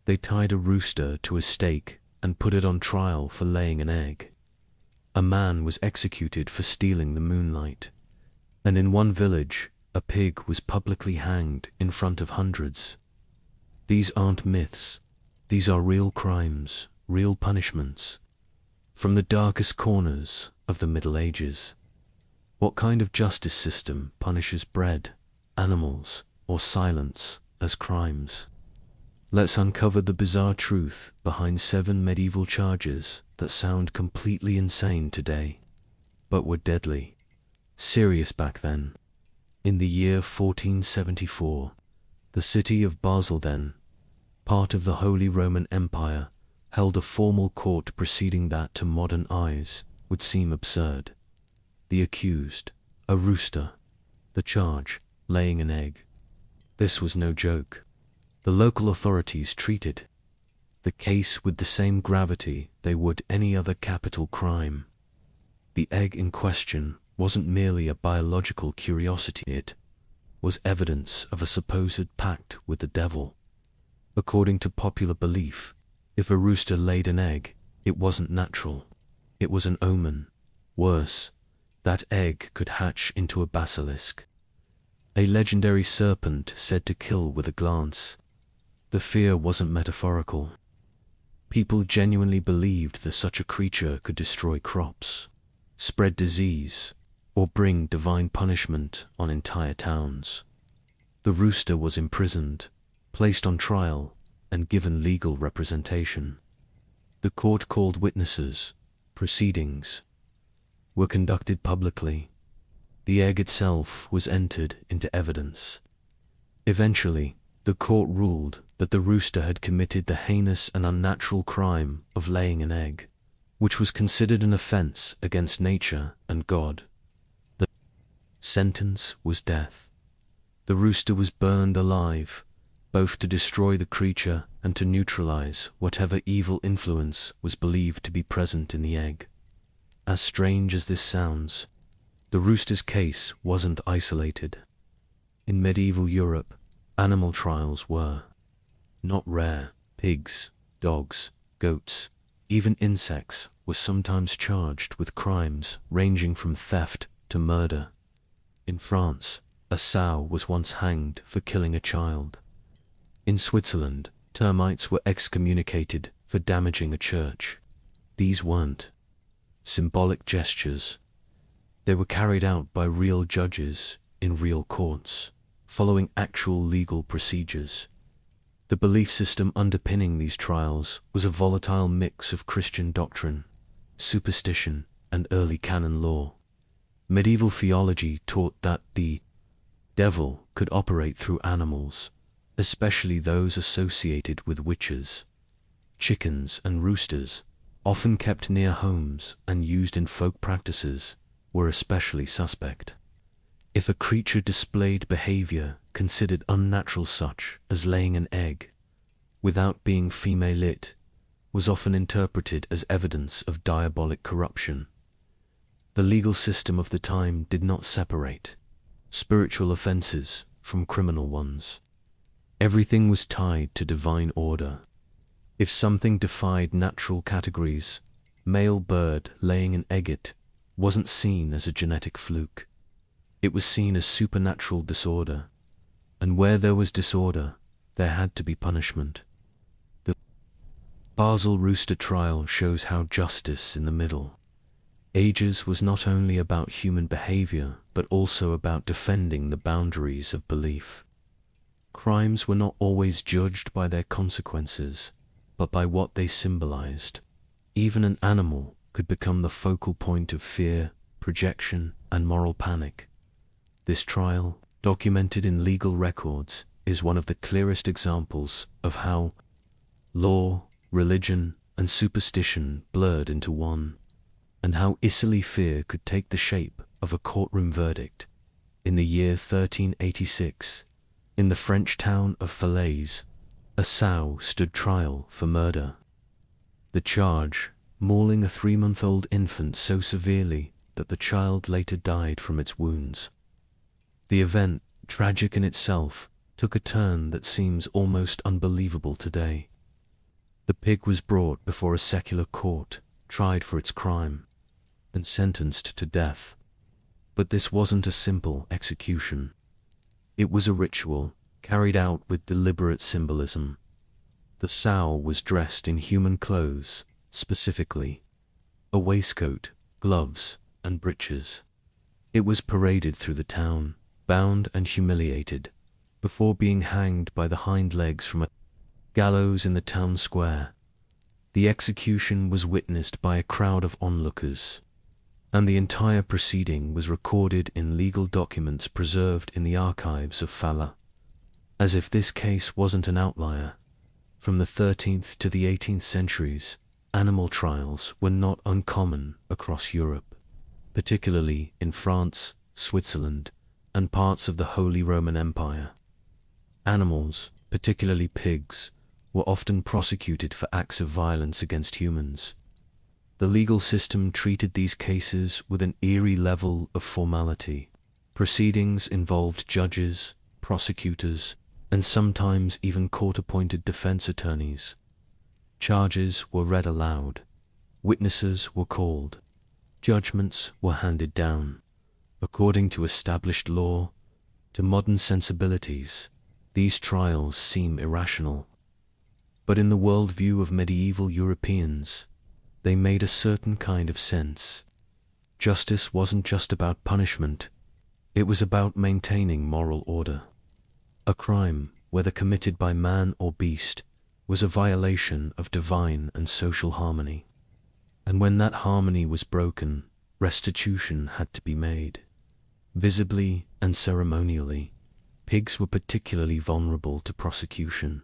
They tied a rooster to a stake and put it on trial for laying an egg. A man was executed for stealing the moonlight. And in one village, a pig was publicly hanged in front of hundreds. These aren't myths. These are real crimes, real punishments. From the darkest corners of the Middle Ages. What kind of justice system punishes bread, animals, or silence as crimes? Let's uncover the bizarre truth behind 7 medieval charges that sound completely insane today, but were deadly serious back then. In the year 1474, the city of Basel, then part of the Holy Roman Empire, held a formal court proceeding that to modern eyes would seem absurd. The accused, a rooster. The charge, laying an egg. This was no joke. The local authorities treated the case with the same gravity they would any other capital crime. The egg in question wasn't merely a biological curiosity, it was evidence of a supposed pact with the devil. According to popular belief, if a rooster laid an egg, it wasn't natural. It was an omen. Worse, that egg could hatch into a basilisk, a legendary serpent said to kill with a glance. The fear wasn't metaphorical. People genuinely believed that such a creature could destroy crops, spread disease, or bring divine punishment on entire towns. The rooster was imprisoned, placed on trial, and given legal representation. The court called witnesses. Proceedings were conducted publicly. The egg itself was entered into evidence. Eventually, the court ruled that the rooster had committed the heinous and unnatural crime of laying an egg, which was considered an offense against nature and God. The sentence was death. The rooster was burned alive, both to destroy the creature and to neutralize whatever evil influence was believed to be present in the egg. As strange as this sounds, the rooster's case wasn't isolated. In medieval Europe, animal trials were not rare. Pigs, dogs, goats, even insects were sometimes charged with crimes ranging from theft to murder. In France, a sow was once hanged for killing a child. In Switzerland, termites were excommunicated for damaging a church. These weren't symbolic gestures. They were carried out by real judges in real courts, following actual legal procedures. The belief system underpinning these trials was a volatile mix of Christian doctrine, superstition, and early canon law. Medieval theology taught that the devil could operate through animals, especially those associated with witches. Chickens and roosters, often kept near homes and used in folk practices, were especially suspect. If a creature displayed behavior considered unnatural, such as laying an egg, without being female, it was often interpreted as evidence of diabolic corruption. The legal system of the time did not separate spiritual offenses from criminal ones. Everything was tied to divine order. If something defied natural categories, male bird laying an egg, it wasn't seen as a genetic fluke. It was seen as supernatural disorder, and where there was disorder, there had to be punishment. The Basel rooster trial shows how justice in the Middle Ages was not only about human behavior, but also about defending the boundaries of belief. Crimes were not always judged by their consequences, but by what they symbolized. Even an animal could become the focal point of fear, projection, and moral panic. This trial, documented in legal records, is one of the clearest examples of how law, religion, and superstition blurred into one, and how easily fear could take the shape of a courtroom verdict. In the year 1386, in the French town of Falaise, a sow stood trial for murder. The charge, mauling a 3-month-old infant so severely that the child later died from its wounds. The event, tragic in itself, took a turn that seems almost unbelievable today. The pig was brought before a secular court, tried for its crime, and sentenced to death. But this wasn't a simple execution. It was a ritual, carried out with deliberate symbolism. The sow was dressed in human clothes, specifically a waistcoat, gloves, and breeches. It was paraded through the town, bound and humiliated, before being hanged by the hind legs from a gallows in the town square. The execution was witnessed by a crowd of onlookers, and the entire proceeding was recorded in legal documents preserved in the archives of Fala. As if this case wasn't an outlier, from the 13th to the 18th centuries, animal trials were not uncommon across Europe, particularly in France, Switzerland, and parts of the Holy Roman Empire. Animals, particularly pigs, were often prosecuted for acts of violence against humans. The legal system treated these cases with an eerie level of formality. Proceedings involved judges, prosecutors, and sometimes even court-appointed defense attorneys. Charges were read aloud, witnesses were called, judgments were handed down. According to established law, to modern sensibilities, these trials seem irrational. But in the worldview of medieval Europeans, they made a certain kind of sense. Justice wasn't just about punishment, it was about maintaining moral order. A crime, whether committed by man or beast, was a violation of divine and social harmony. And when that harmony was broken, restitution had to be made. Visibly and ceremonially, pigs were particularly vulnerable to prosecution.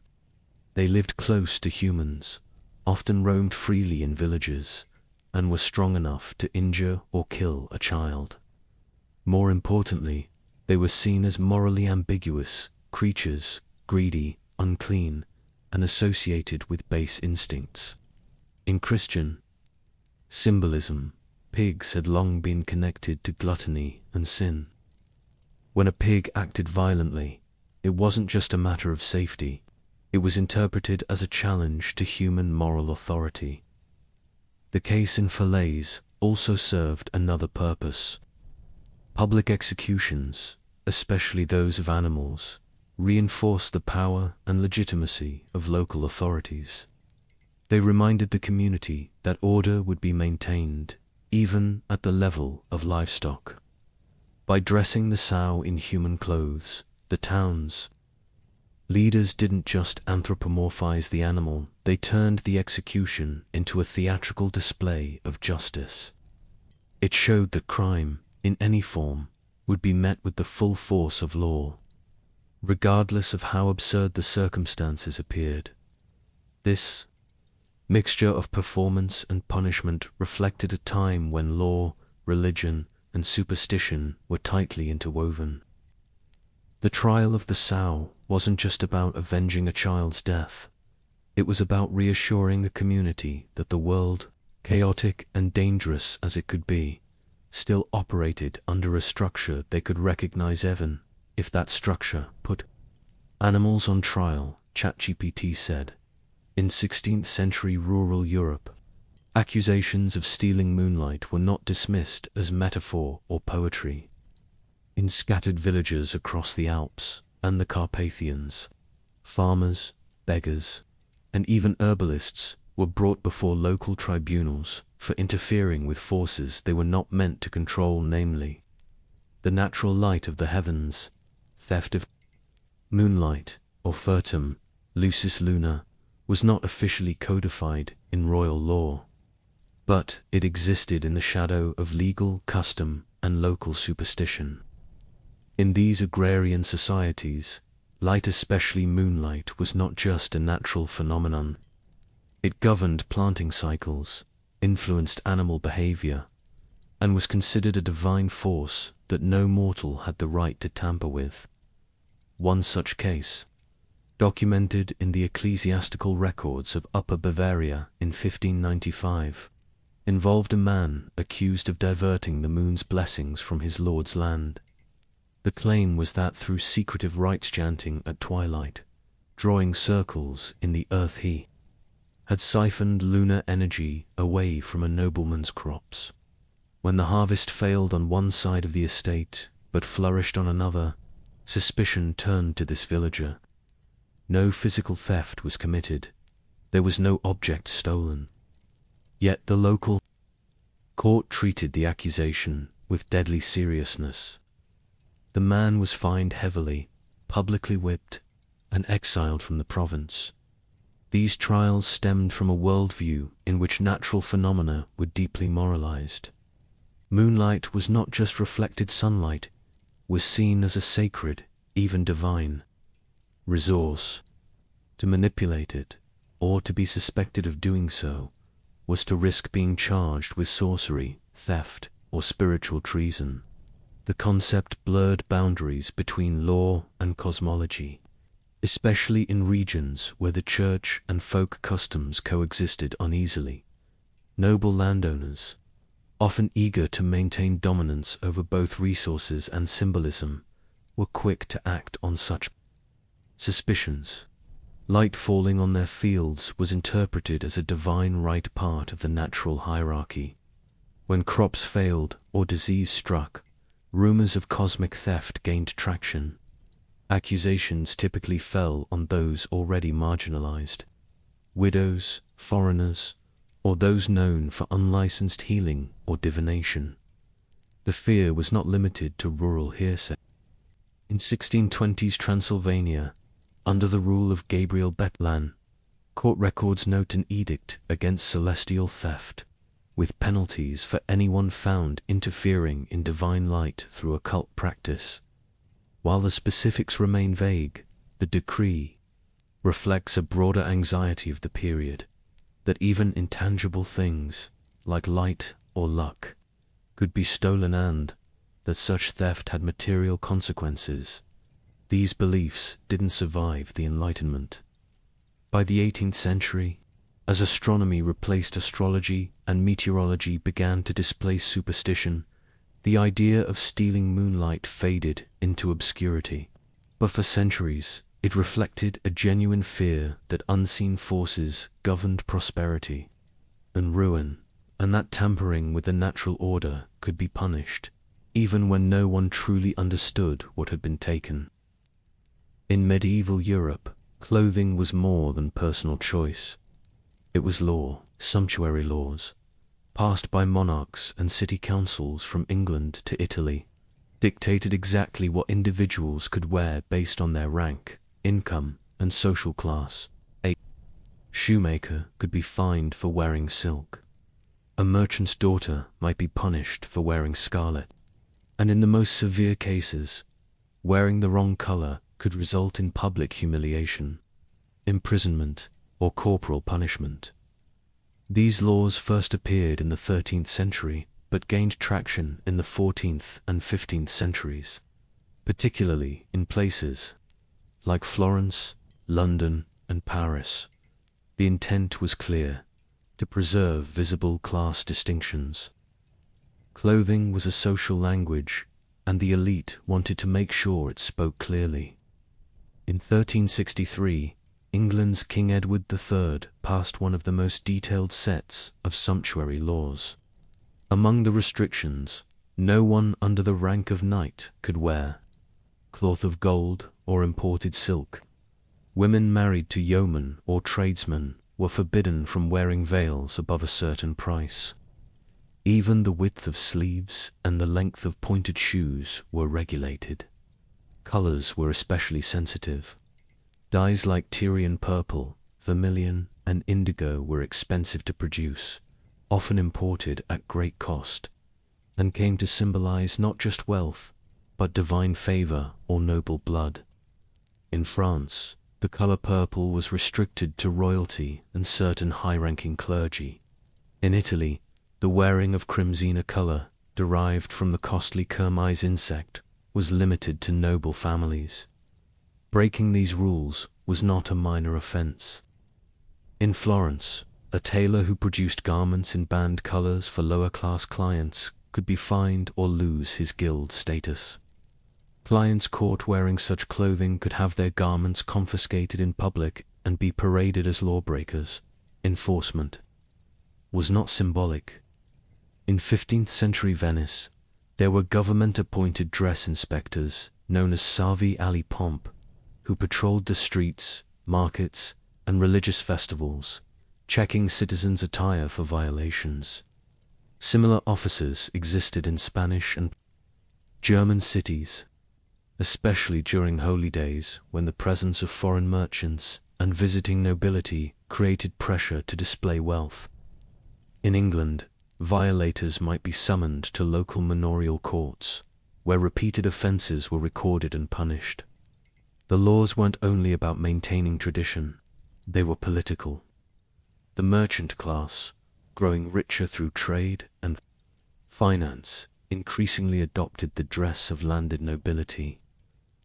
They lived close to humans, often roamed freely in villages, and were strong enough to injure or kill a child. More importantly, they were seen as morally ambiguous creatures, greedy, unclean, and associated with base instincts. In Christian symbolism, pigs had long been connected to gluttony and sin. When a pig acted violently, it wasn't just a matter of safety, it was interpreted as a challenge to human moral authority. The case in Falaise also served another purpose. Public executions, especially those of animals, reinforced the power and legitimacy of local authorities. They reminded the community that order would be maintained, even at the level of livestock. By dressing the sow in human clothes, the town's leaders didn't just anthropomorphize the animal, they turned the execution into a theatrical display of justice. It showed that crime, in any form, would be met with the full force of law, regardless of how absurd the circumstances appeared. This mixture of performance and punishment reflected a time when law, religion, and superstition were tightly interwoven. The trial of the sow wasn't just about avenging a child's death. It was about reassuring the community that the world, chaotic and dangerous as it could be, still operated under a structure they could recognize even if that structure put animals on trial, ChatGPT said. In 16th century rural Europe, accusations of stealing moonlight were not dismissed as metaphor or poetry. In scattered villages across the Alps and the Carpathians, farmers, beggars, and even herbalists were brought before local tribunals for interfering with forces they were not meant to control, namely the natural light of the heavens, theft of moonlight, or furtum, lucis luna, was not officially codified in royal law, but it existed in the shadow of legal custom and local superstition. In these agrarian societies, light, especially moonlight, was not just a natural phenomenon. It governed planting cycles, influenced animal behavior, and was considered a divine force that no mortal had the right to tamper with. One such case, documented in the ecclesiastical records of Upper Bavaria in 1595, involved a man accused of diverting the moon's blessings from his lord's land. The claim was that through secretive rites chanting at twilight, drawing circles in the earth, he had siphoned lunar energy away from a nobleman's crops. When the harvest failed on one side of the estate, but flourished on another, suspicion turned to this villager. No physical theft was committed. There was no object stolen. Yet the local court treated the accusation with deadly seriousness. The man was fined heavily, publicly whipped, and exiled from the province. These trials stemmed from a worldview in which natural phenomena were deeply moralized. Moonlight was not just reflected sunlight, was seen as a sacred, even divine, resource. To manipulate it, or to be suspected of doing so, was to risk being charged with sorcery, theft, or spiritual treason. The concept blurred boundaries between law and cosmology, especially in regions where the church and folk customs coexisted uneasily. Noble landowners, often eager to maintain dominance over both resources and symbolism, were quick to act on such suspicions. Light falling on their fields was interpreted as a divine right part of the natural hierarchy. When crops failed or disease struck, rumors of cosmic theft gained traction. Accusations typically fell on those already marginalized: widows, foreigners, or those known for unlicensed healing or divination. The fear was not limited to rural hearsay. In 1620s Transylvania, under the rule of Gabriel Betlan, court records note an edict against celestial theft, with penalties for anyone found interfering in divine light through occult practice. While the specifics remain vague, the decree reflects a broader anxiety of the period, that even intangible things, like light or luck, could be stolen and that such theft had material consequences. These beliefs didn't survive the Enlightenment. By the 18th century, as astronomy replaced astrology and meteorology began to displace superstition, the idea of stealing moonlight faded into obscurity. But for centuries, it reflected a genuine fear that unseen forces governed prosperity and ruin, and that tampering with the natural order could be punished, even when no one truly understood what had been taken. In medieval Europe, clothing was more than personal choice. It was law, sumptuary laws, passed by monarchs and city councils from England to Italy, dictated exactly what individuals could wear based on their rank, income, and social class. A shoemaker could be fined for wearing silk. A merchant's daughter might be punished for wearing scarlet. And in the most severe cases, wearing the wrong color could result in public humiliation, imprisonment, or corporal punishment. These laws first appeared in the 13th century, but gained traction in the 14th and 15th centuries, particularly in places like Florence, London, and Paris. The intent was clear: to preserve visible class distinctions. Clothing was a social language, and the elite wanted to make sure it spoke clearly. In 1363, England's King Edward III passed one of the most detailed sets of sumptuary laws. Among the restrictions, no one under the rank of knight could wear cloth of gold or imported silk. Women married to yeomen or tradesmen were forbidden from wearing veils above a certain price. Even the width of sleeves and the length of pointed shoes were regulated. Colors were especially sensitive. Dyes like Tyrian purple, vermilion, and indigo were expensive to produce, often imported at great cost, and came to symbolize not just wealth, but divine favor or noble blood. In France, the color purple was restricted to royalty and certain high-ranking clergy. In Italy, the wearing of crimsina color, derived from the costly kermes insect, was limited to noble families. Breaking these rules was not a minor offense. In Florence, a tailor who produced garments in banned colors for lower-class clients could be fined or lose his guild status. Clients caught wearing such clothing could have their garments confiscated in public and be paraded as lawbreakers. enforcement was not symbolic. In 15th century Venice, there were government-appointed dress inspectors known as Savi ali Pomp, who patrolled the streets, markets, and religious festivals, checking citizens' attire for violations. Similar officers existed in Spanish and German cities, especially during holy days when the presence of foreign merchants and visiting nobility created pressure to display wealth. In England, violators might be summoned to local manorial courts, where repeated offences were recorded and punished. The laws weren't only about maintaining tradition, they were political. The merchant class, growing richer through trade and finance, increasingly adopted the dress of landed nobility.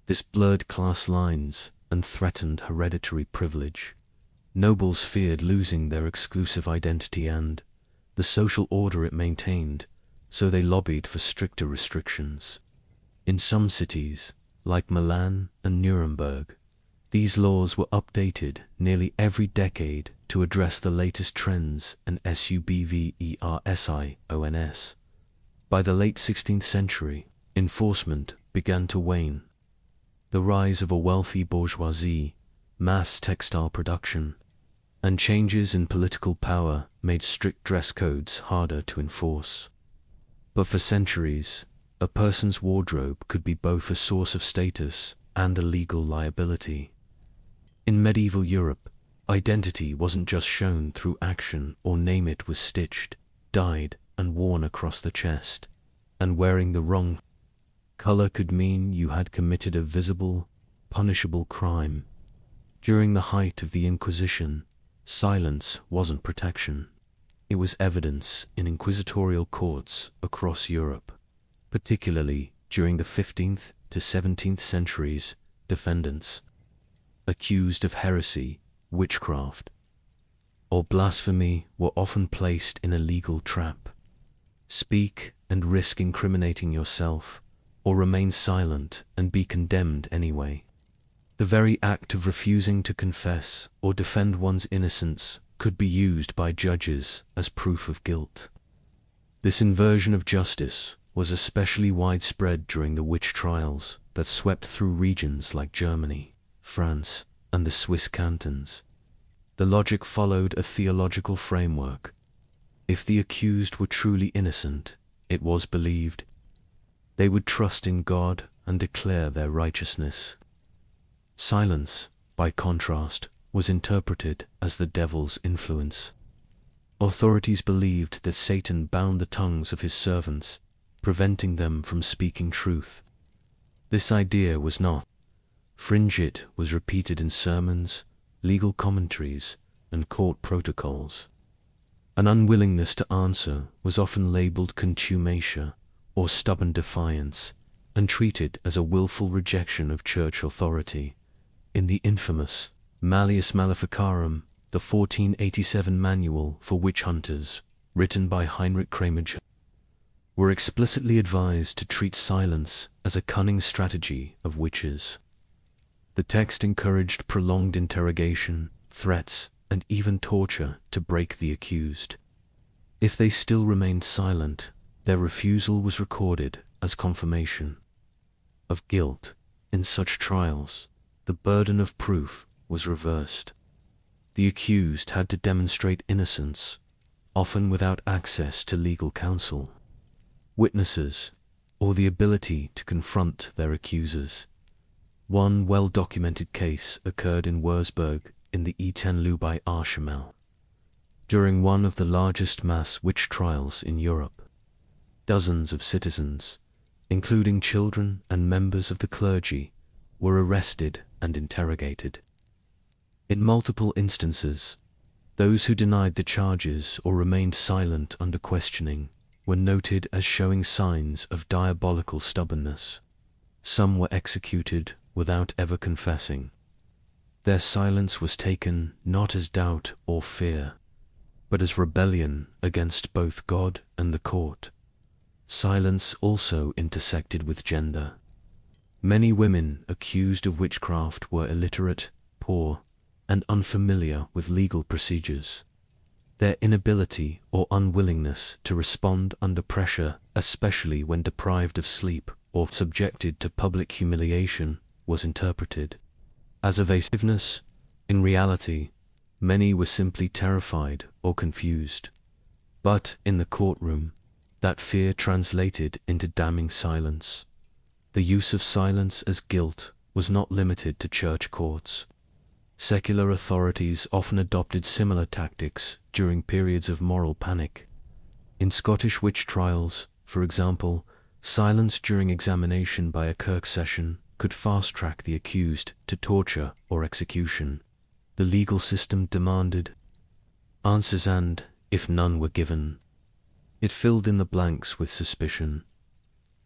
This blurred class lines and threatened hereditary privilege. Nobles feared losing their exclusive identity and the social order it maintained, so they lobbied for stricter restrictions. In some cities, like Milan and Nuremberg, these laws were updated nearly every decade to address the latest trends and subversions. By the late 16th century, enforcement began to wane. The rise of a wealthy bourgeoisie, mass textile production, and changes in political power made strict dress codes harder to enforce. But for centuries, a person's wardrobe could be both a source of status and a legal liability. In medieval Europe, identity wasn't just shown through action or name, it was stitched, dyed, and worn across the chest, and wearing the wrong color could mean you had committed a visible, punishable crime. During the height of the Inquisition, silence wasn't protection. It was evidence in inquisitorial courts across Europe. Particularly during the 15th to 17th centuries, defendants accused of heresy, witchcraft, or blasphemy were often placed in a legal trap. Speak and risk incriminating yourself, or remain silent and be condemned anyway. The very act of refusing to confess or defend one's innocence could be used by judges as proof of guilt. This inversion of justice was especially widespread during the witch trials that swept through regions like Germany, France, and the Swiss cantons. The logic followed a theological framework. If the accused were truly innocent, it was believed they would trust in God and declare their righteousness. Silence, by contrast, was interpreted as the devil's influence. Authorities believed that Satan bound the tongues of his servants, preventing them from speaking truth. This idea was not fringe, it was repeated in sermons, legal commentaries, and court protocols. An unwillingness to answer was often labeled contumacia, or stubborn defiance, and treated as a willful rejection of church authority. In the infamous Malleus Maleficarum, the 1487 manual for witch hunters, written by Heinrich Kramer, were explicitly advised to treat silence as a cunning strategy of witches. The text encouraged prolonged interrogation, threats, and even torture to break the accused. If they still remained silent, their refusal was recorded as confirmation of guilt. In such trials, the burden of proof was reversed. The accused had to demonstrate innocence, often without access to legal counsel, witnesses, or the ability to confront their accusers. One well-documented case occurred in Würzburg in the Etten-Lübei Archimel. During one of the largest mass witch trials in Europe, dozens of citizens, including children and members of the clergy, were arrested and interrogated. In multiple instances, those who denied the charges or remained silent under questioning were noted as showing signs of diabolical stubbornness. Some were executed without ever confessing. Their silence was taken not as doubt or fear, but as rebellion against both God and the court. Silence also intersected with gender. Many women accused of witchcraft were illiterate, poor, and unfamiliar with legal procedures. Their inability or unwillingness to respond under pressure, especially when deprived of sleep or subjected to public humiliation, was interpreted as evasiveness. In reality, many were simply terrified or confused. But in the courtroom, that fear translated into damning silence. The use of silence as guilt was not limited to church courts. Secular authorities often adopted similar tactics during periods of moral panic. In Scottish witch trials, for example, silence during examination by a Kirk session could fast-track the accused to torture or execution. The legal system demanded answers and, if none were given, it filled in the blanks with suspicion.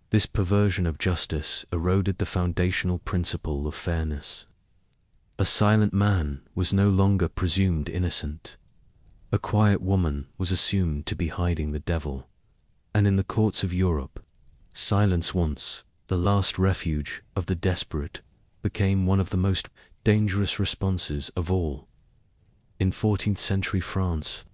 This perversion of justice eroded the foundational principle of fairness. A silent man was no longer presumed innocent. A quiet woman was assumed to be hiding the devil. And in the courts of Europe, silence, once the last refuge of the desperate, became one of the most dangerous responses of all. In 14th century France,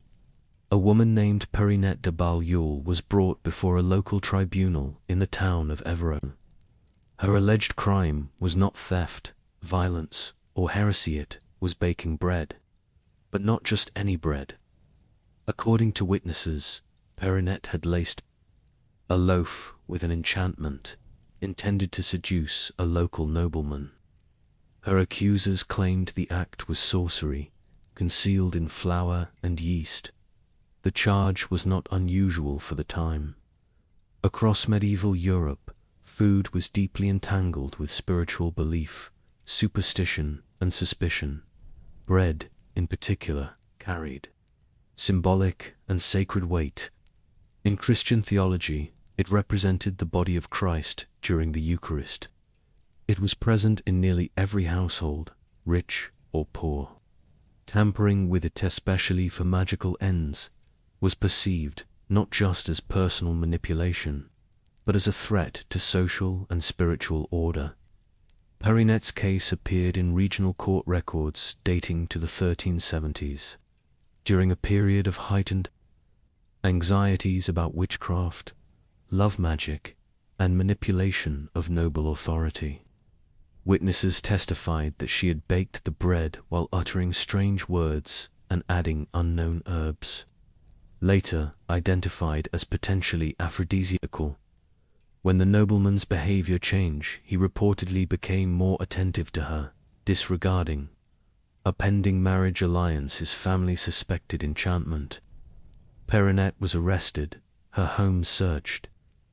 a woman named Perinette de Balliol was brought before a local tribunal in the town of Évreux. Her alleged crime was not theft, violence, or heresy. It was baking bread. But not just any bread. According to witnesses, Perinette had laced a loaf with an enchantment intended to seduce a local nobleman. Her accusers claimed the act was sorcery, concealed in flour and yeast. The charge was not unusual for the time. Across medieval Europe, food was deeply entangled with spiritual belief, superstition, and suspicion. Bread, in particular, carried symbolic and sacred weight. In Christian theology, it represented the body of Christ during the Eucharist. It was present in nearly every household, rich or poor. Tampering with it, especially for magical ends, was perceived not just as personal manipulation, but as a threat to social and spiritual order. Perinette's case appeared in regional court records dating to the 1370s. During a period of heightened anxieties about witchcraft, love magic, and manipulation of noble authority. Witnesses testified that she had baked the bread while uttering strange words and adding unknown herbs, later identified as potentially aphrodisiacal. When the nobleman's behavior changed, he reportedly became more attentive to her, disregarding a pending marriage alliance. His family suspected enchantment. Perinette was arrested, her home searched,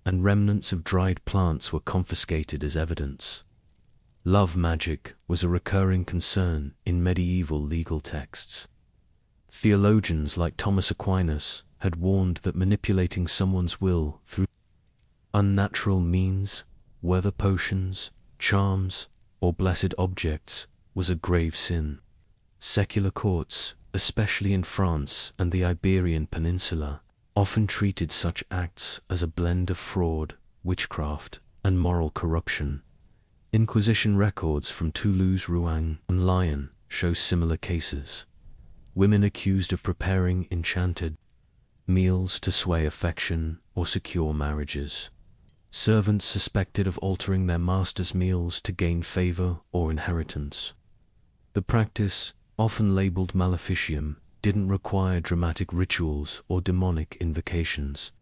and remnants of dried plants were confiscated as evidence. Love magic was a recurring concern in medieval legal texts. Theologians like Thomas Aquinas had warned that manipulating someone's will through unnatural means, whether potions, charms, or blessed objects, was a grave sin. Secular courts, especially in France and the Iberian Peninsula, often treated such acts as a blend of fraud, witchcraft, and moral corruption. Inquisition records from Toulouse, Rouen, and Lyon show similar cases. Women accused of preparing enchanted meals to sway affection or secure marriages. Servants suspected of altering their master's meals to gain favor or inheritance. The practice, often labeled maleficium, didn't require dramatic rituals or demonic invocations.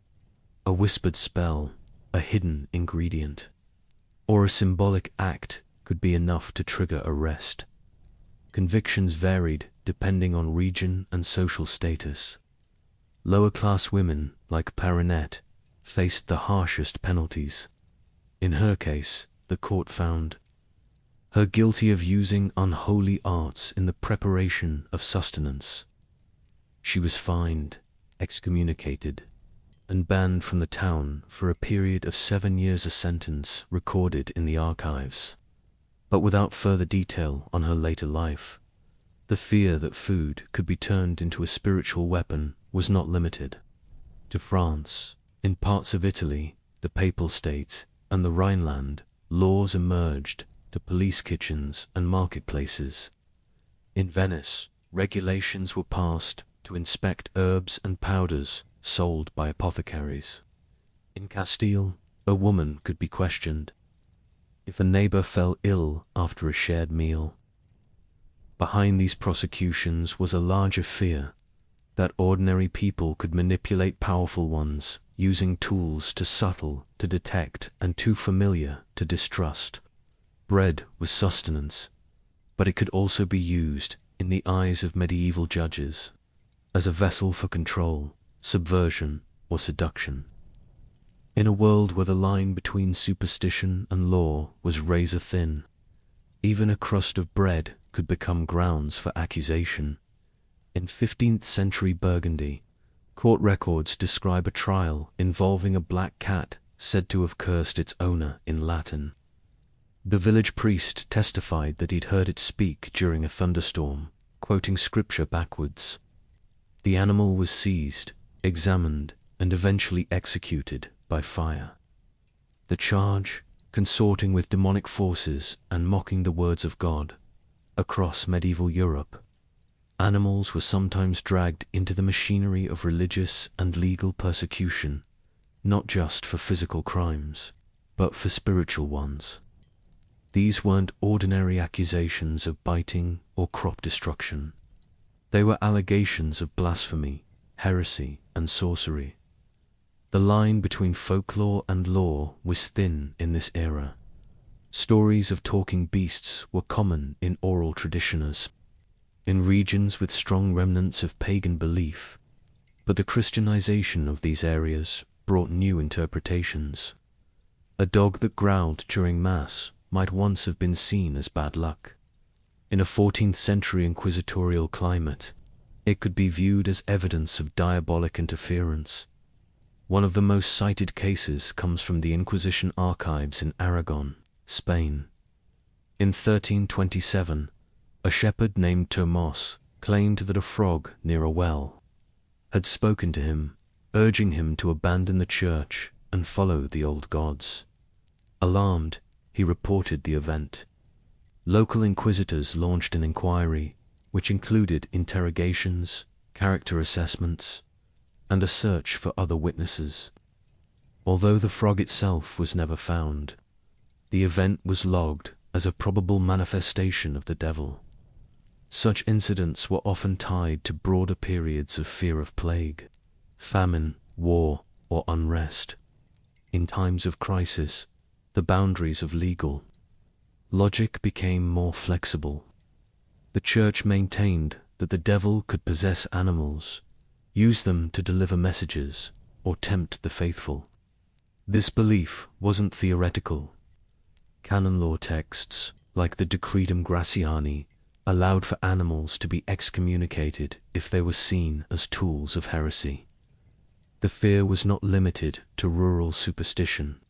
A whispered spell, a hidden ingredient, or a symbolic act could be enough to trigger arrest. Convictions varied depending on region and social status. Lower-class women, like Perinette, faced the harshest penalties. In her case, the court found her guilty of using unholy arts in the preparation of sustenance. She was fined, excommunicated, and banned from the town for a period of 7 years, a sentence recorded in the archives. But without further detail on her later life, the fear that food could be turned into a spiritual weapon was not limited to France. In parts of Italy, the Papal States, and the Rhineland, laws emerged to police kitchens and marketplaces. In Venice, regulations were passed to to inspect herbs and powders sold by apothecaries. In Castile, a woman could be questioned if a neighbor fell ill after a shared meal. Behind these prosecutions was a larger fear that ordinary people could manipulate powerful ones, using tools too subtle to detect and too familiar to distrust. Bread was sustenance, but it could also be used, in the eyes of medieval judges, as a vessel for control, subversion, or seduction. In a world where the line between superstition and law was razor thin, even a crust of bread could become grounds for accusation. In 15th century Burgundy, court records describe a trial involving a black cat said to have cursed its owner in Latin. The village priest testified that he'd heard it speak during a thunderstorm, quoting scripture backwards. The animal was seized, examined, and eventually executed by fire. The charge, consorting with demonic forces and mocking the words of God. Across medieval Europe, animals were sometimes dragged into the machinery of religious and legal persecution, not just for physical crimes, but for spiritual ones. These weren't ordinary accusations of biting or crop destruction. They were allegations of blasphemy, heresy, and sorcery. The line between folklore and law was thin in this era. Stories of talking beasts were common in oral traditions, in regions with strong remnants of pagan belief, but the Christianization of these areas brought new interpretations. A dog that growled during Mass might once have been seen as bad luck. In a 14th century inquisitorial climate, it could be viewed as evidence of diabolic interference. One of the most cited cases comes from the Inquisition archives in Aragon, Spain. In 1327, a shepherd named Tomás claimed that a frog near a well had spoken to him, urging him to abandon the church and follow the old gods. Alarmed, he reported the event. Local inquisitors launched an inquiry, which included interrogations, character assessments, and a search for other witnesses. Although the frog itself was never found, the event was logged as a probable manifestation of the devil. Such incidents were often tied to broader periods of fear of plague, famine, war, or unrest. In times of crisis, the boundaries of legal logic became more flexible. The church maintained that the devil could possess animals, use them to deliver messages, or tempt the faithful. This belief wasn't theoretical. Canon law texts, like the Decretum Graciani, allowed for animals to be excommunicated if they were seen as tools of heresy. The fear was not limited to rural superstition.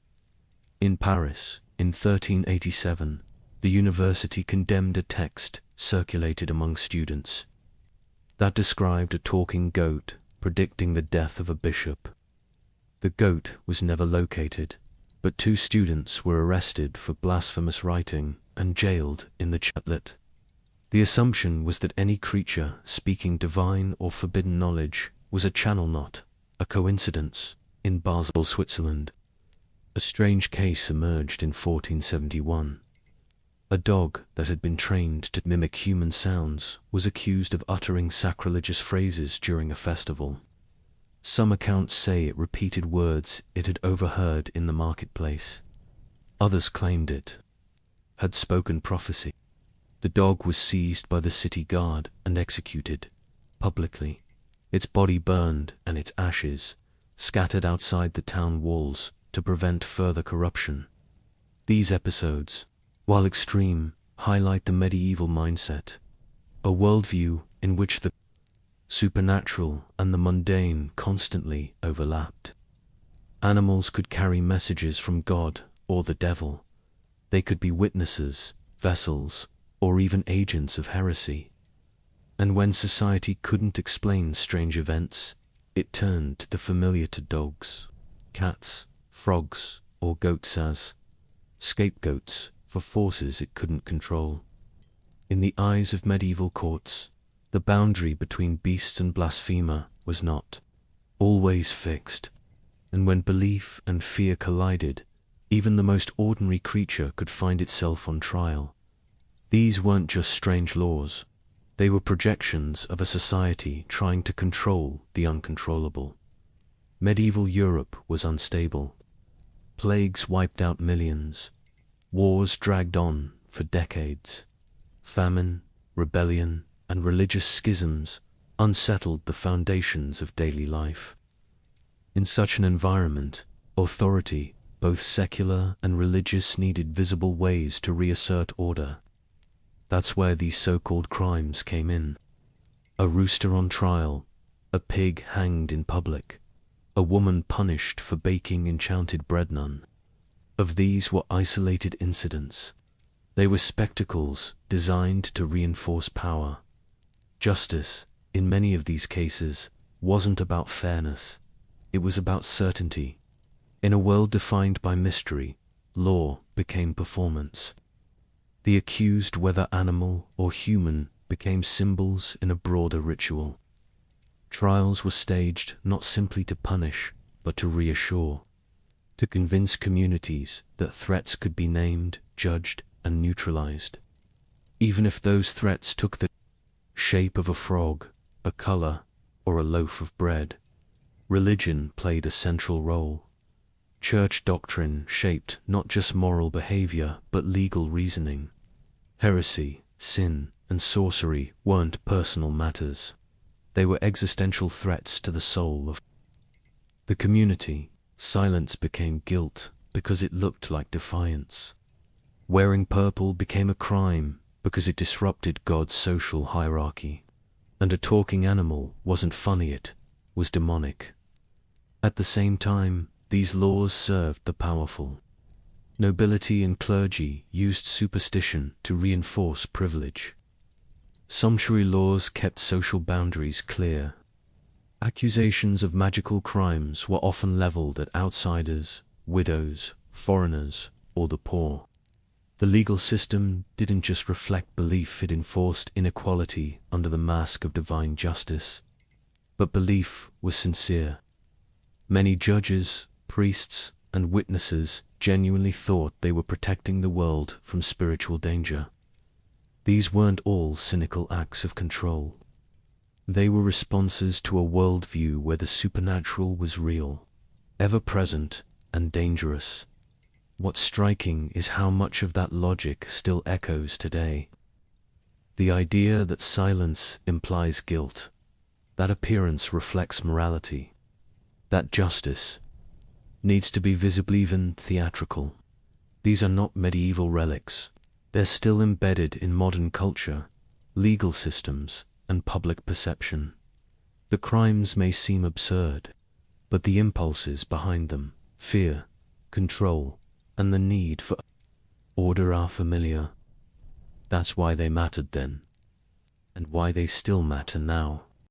In Paris, in 1387, the university condemned a text circulated among students that described a talking goat predicting the death of a bishop. The goat was never located, but 2 students were arrested for blasphemous writing and jailed in the chaplet. The assumption was that any creature speaking divine or forbidden knowledge was a channel knot, a coincidence, in Basel, Switzerland. A strange case emerged in 1471. A dog that had been trained to mimic human sounds was accused of uttering sacrilegious phrases during a festival. Some accounts say it repeated words it had overheard in the marketplace. Others claimed it had spoken prophecy. The dog was seized by the city guard and executed publicly. Its body burned and its ashes scattered outside the town walls to prevent further corruption. These episodes, while extreme, highlight the medieval mindset, a worldview in which the supernatural and the mundane constantly overlapped. Animals could carry messages from God or the devil. They could be witnesses, vessels, or even agents of heresy. And when society couldn't explain strange events, it turned to the familiar to dogs, cats, frogs, or goats as scapegoats for forces it couldn't control. In the eyes of medieval courts, The boundary between beast and blasphemer was not always fixed, and when belief and fear collided, even the most ordinary creature could find itself on trial. These weren't just strange laws, they were projections of a society trying to control the uncontrollable. Medieval Europe was unstable. Plagues wiped out millions. Wars dragged on for decades. Famine, rebellion, and religious schisms unsettled the foundations of daily life. In such an environment, authority, both secular and religious, needed visible ways to reassert order. That's where these so-called crimes came in. A rooster on trial, a pig hanged in public, a woman punished for baking enchanted bread. None of these were isolated incidents. They were spectacles designed to reinforce power. Justice, in many of these cases, wasn't about fairness. It was about certainty. In a world defined by mystery, law became performance. The accused, whether animal or human, became symbols in a broader ritual. Trials were staged not simply to punish, but to reassure, to convince communities that threats could be named, judged, and neutralized. Even if those threats took the shape of a frog, a color, or a loaf of bread. Religion played a central role. Church doctrine shaped not just moral behavior, but legal reasoning. Heresy, sin, and sorcery weren't personal matters. They were existential threats to the soul of the community. Silence became guilt because it looked like defiance. Wearing purple became a crime because it disrupted God's social hierarchy. And a talking animal wasn't funny, it was demonic. At the same time, these laws served the powerful. Nobility and clergy used superstition to reinforce privilege. Sumptuary laws kept social boundaries clear. Accusations of magical crimes were often leveled at outsiders, widows, foreigners, or the poor. The legal system didn't just reflect belief, it enforced inequality under the mask of divine justice. But belief was sincere. Many judges, priests, and witnesses genuinely thought they were protecting the world from spiritual danger. These weren't all cynical acts of control. They were responses to a worldview where the supernatural was real, ever-present, and dangerous. What's striking is how much of that logic still echoes today. The idea that silence implies guilt, that appearance reflects morality, that justice needs to be visible, even theatrical. These are not medieval relics. They're still embedded in modern culture, legal systems, and public perception. The crimes may seem absurd, but the impulses behind them, fear, control, and the need for order are familiar. That's why they mattered then, and why they still matter now.